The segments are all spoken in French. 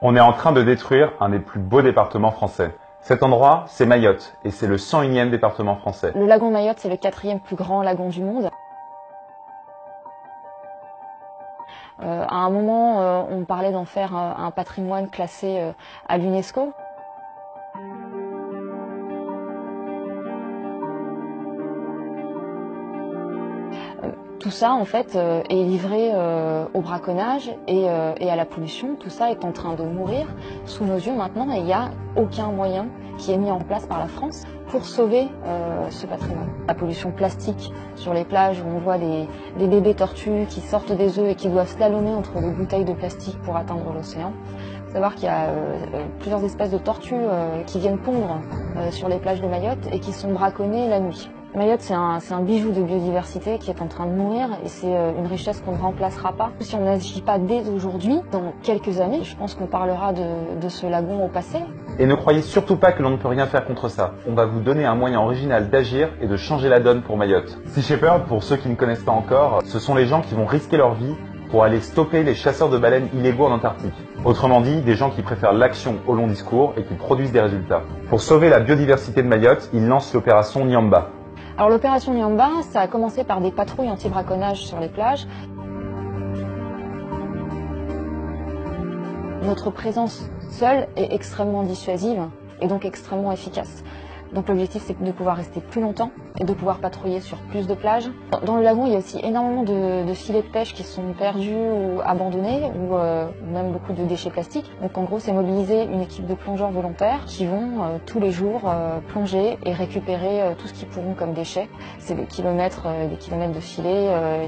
On est en train de détruire un des plus beaux départements français. Cet endroit, c'est Mayotte, et c'est le 101e département français. Le lagon de Mayotte, c'est le 4e plus grand lagon du monde. À un moment, on parlait d'en faire un patrimoine classé à l'UNESCO. Tout ça, en fait, est livré au braconnage et à la pollution. Tout ça est en train de mourir sous nos yeux maintenant et il n'y a aucun moyen qui est mis en place par la France pour sauver ce patrimoine. La pollution plastique sur les plages où on voit des bébés tortues qui sortent des œufs et qui doivent slalomer entre des bouteilles de plastique pour atteindre l'océan. Il faut savoir qu'il y a plusieurs espèces de tortues qui viennent pondre sur les plages de Mayotte et qui sont braconnées la nuit. Mayotte, c'est un bijou de biodiversité qui est en train de mourir et c'est une richesse qu'on ne remplacera pas. Si on n'agit pas dès aujourd'hui, dans quelques années, je pense qu'on parlera de ce lagon au passé. Et ne croyez surtout pas que l'on ne peut rien faire contre ça. On va vous donner un moyen original d'agir et de changer la donne pour Mayotte. Sea Shepherd, pour ceux qui ne connaissent pas encore, ce sont les gens qui vont risquer leur vie pour aller stopper les chasseurs de baleines illégaux en Antarctique. Autrement dit, des gens qui préfèrent l'action au long discours et qui produisent des résultats. Pour sauver la biodiversité de Mayotte, ils lancent l'opération Nyamba. Alors l'opération Nyamba, ça a commencé par des patrouilles anti-braconnage sur les plages. Notre présence seule est extrêmement dissuasive et donc extrêmement efficace. Donc l'objectif, c'est de pouvoir rester plus longtemps et de pouvoir patrouiller sur plus de plages. Dans le lagon, il y a aussi énormément de filets de pêche qui sont perdus ou abandonnés, ou même beaucoup de déchets plastiques. Donc en gros, c'est mobiliser une équipe de plongeurs volontaires qui vont tous les jours plonger et récupérer tout ce qu'ils pourront comme déchets. C'est des kilomètres de filets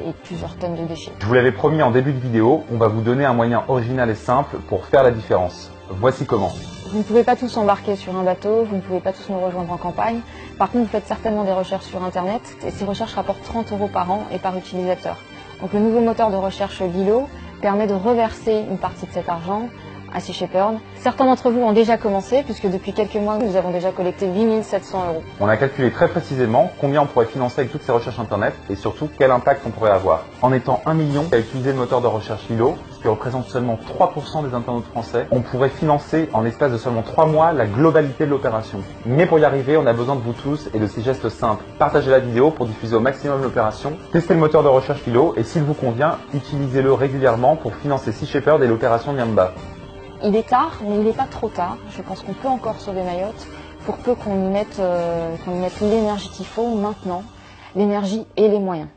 et plusieurs tonnes de déchets. Je vous l'avais promis en début de vidéo, on va vous donner un moyen original et simple pour faire la différence. Voici comment. Vous ne pouvez pas tous embarquer sur un bateau, vous ne pouvez pas tous nous rejoindre en campagne. Par contre, vous faites certainement des recherches sur Internet et ces recherches rapportent 30 € par an et par utilisateur. Donc le nouveau moteur de recherche Lilo permet de reverser une partie de cet argent à Sea Shepherd. Certains d'entre vous ont déjà commencé puisque depuis quelques mois, nous avons déjà collecté 8 700 €. On a calculé très précisément combien on pourrait financer avec toutes ces recherches Internet et surtout quel impact on pourrait avoir. En étant 1 million à utiliser le moteur de recherche Lilo, ce qui représente seulement 3% des internautes français, on pourrait financer en l'espace de seulement 3 mois la globalité de l'opération. Mais pour y arriver, on a besoin de vous tous et de ces gestes simples. Partagez la vidéo pour diffuser au maximum l'opération, testez le moteur de recherche Lilo et s'il vous convient, utilisez-le régulièrement pour financer Sea Shepherd et l'opération Nyamba. Il est tard, mais il n'est pas trop tard. Je pense qu'on peut encore sauver Mayotte pour peu qu'on y mette l'énergie qu'il faut maintenant, l'énergie et les moyens.